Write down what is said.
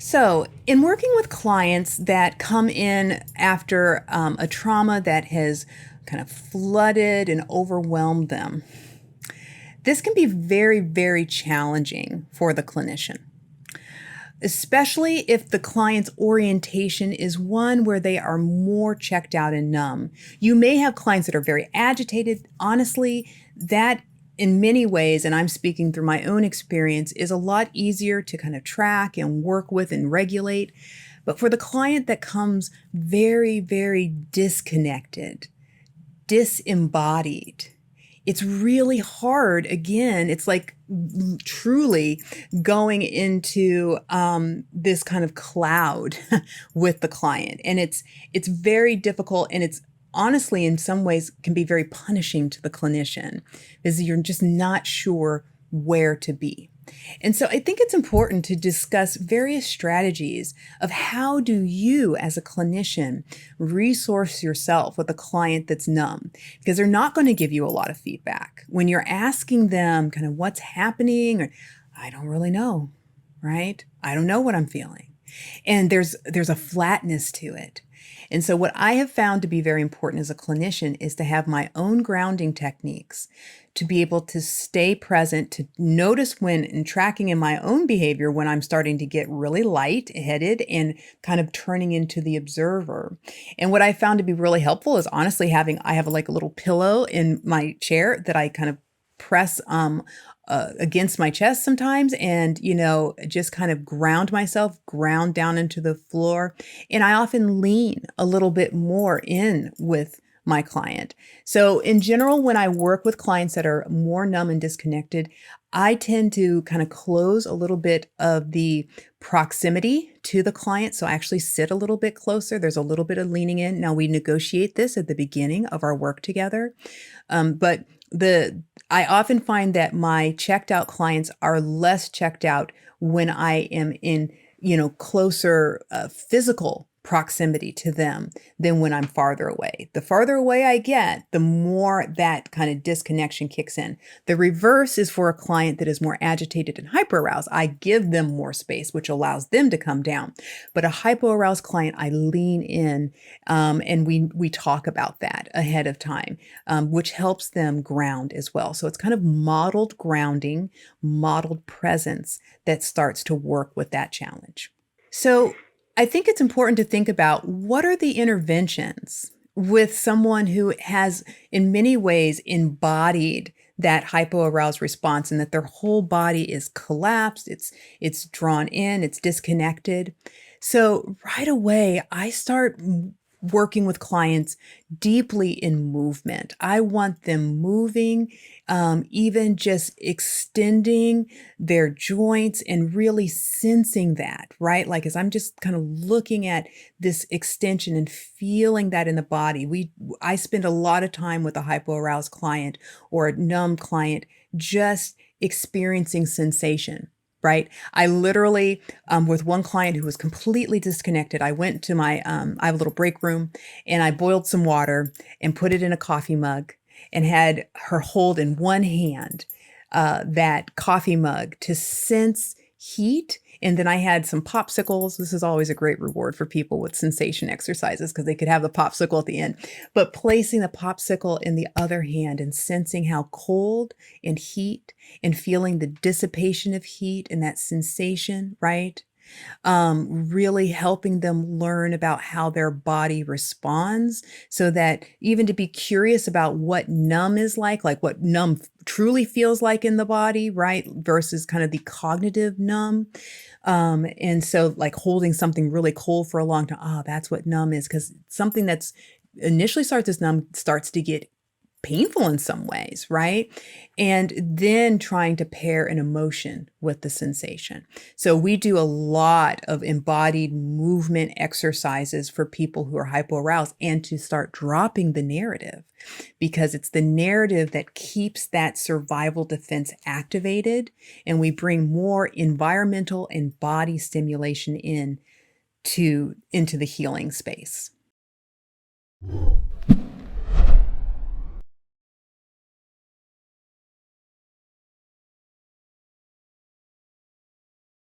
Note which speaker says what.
Speaker 1: So, in working with clients that come in after a trauma that has kind of flooded and overwhelmed them, this can be very, very challenging for the clinician, especially if the client's orientation is one where they are more checked out and numb. You may have clients that are very agitated. Honestly, that in many ways, and I'm speaking through my own experience, is a lot easier to kind of track and work with and regulate. But for the client that comes very, very disconnected, disembodied, it's really hard. Again, it's like truly going into this kind of cloud with the client. And it's very difficult, and it's honestly in some ways can be very punishing to the clinician because you're just not sure where to be. And so I think it's important to discuss various strategies of how do you as a clinician resource yourself with a client that's numb, because they're not going to give you a lot of feedback. When you're asking them kind of what's happening, or I don't really know, right? I don't know what I'm feeling. And there's a flatness to it. And so what I have found to be very important as a clinician is to have my own grounding techniques, to be able to stay present, to notice when and tracking in my own behavior when I'm starting to get really lightheaded and kind of turning into the observer. And what I found to be really helpful is honestly I have like a little pillow in my chair that I kind of press against my chest sometimes, and just kind of ground myself, ground down into the floor. And I often lean a little bit more in with my client. So in general, when I work with clients that are more numb and disconnected, I tend to kind of close a little bit of the proximity to the client. So I actually sit a little bit closer. There's a little bit of leaning in. Now we negotiate this at the beginning of our work together. But I often find that my checked out clients are less checked out when I am in, closer physical proximity to them than when I'm farther away. The farther away I get, the more that kind of disconnection kicks in. The reverse is for a client that is more agitated and hyperaroused. I give them more space, which allows them to come down. But a hypoaroused client, I lean in, and we talk about that ahead of time, which helps them ground as well. So it's kind of modeled grounding, modeled presence that starts to work with that challenge. So I think it's important to think about what are the interventions with someone who has in many ways embodied that hypoaroused response, and that their whole body is collapsed, it's drawn in, it's disconnected. So right away, I start working with clients deeply in movement. I want them moving, even just extending their joints and really sensing that, right? Like as I'm just kind of looking at this extension and feeling that in the body. I spend a lot of time with a hypoaroused client or a numb client just experiencing sensation. Right. I literally, with one client who was completely disconnected, I went to I have a little break room, and I boiled some water and put it in a coffee mug and had her hold in one hand that coffee mug to sense heat. And then I had some popsicles. This is always a great reward for people with sensation exercises because they could have the popsicle at the end. But placing the popsicle in the other hand and sensing how cold and heat and feeling the dissipation of heat and that sensation, right? Really helping them learn about how their body responds, so that even to be curious about what numb is like what numb truly feels like in the body, right? Versus kind of the cognitive numb. And so like holding something really cold for a long time, that's what numb is, because something that's initially starts as numb starts to get painful in some ways, right? And then trying to pair an emotion with the sensation. So we do a lot of embodied movement exercises for people who are hypoaroused, and to start dropping the narrative, because it's the narrative that keeps that survival defense activated, and we bring more environmental and body stimulation into the healing space.